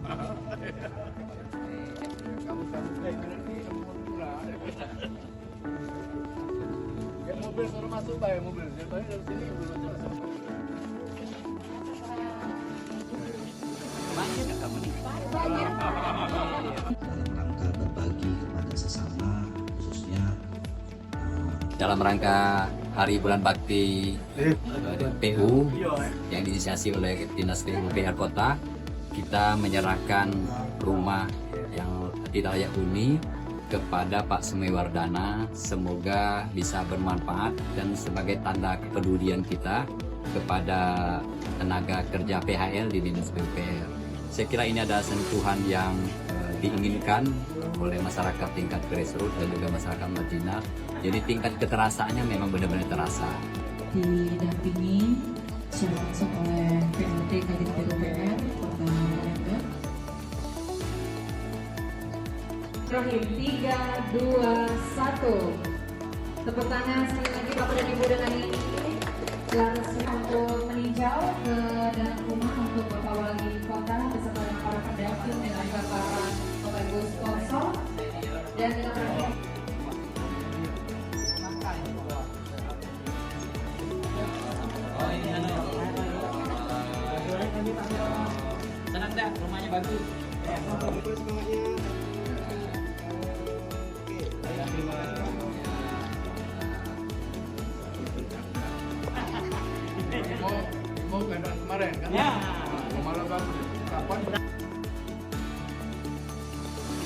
Mobil suruh masuk bay mobil. Dari sini belum jelas. dalam rangka berbagi kepada sesama, khususnya dalam rangka Hari Bulan Bakti PU yang diinisiasi oleh Dinas PUPR Kota, kita menyerahkan rumah yang tidak layak huni kepada Pak Semewardana. Semoga bisa bermanfaat dan sebagai tanda kepedulian kita kepada tenaga kerja PHL di Dinas PUPR. Saya kira ini ada sentuhan yang diinginkan oleh masyarakat tingkat grassroots dan juga masyarakat marginal. Jadi tingkat keterasaannya memang benar-benar terasa. Didampingi secara langsung oleh PLT Kadin PUPR Kota Palembang. Terakhir 3, 2, 1. Tepuk tangan sekali lagi Bapak dan Ibu dengan ini. Selanjutnya untuk meninjau ke dalam rumah untuk Bapak Wali Kota beserta dengan para pendamping dengan Bapak Ibu sponsor dan dengan terakhir. Senang dah, rumahnya bagus. Mau kemarin kan? Ya. Malam kapan?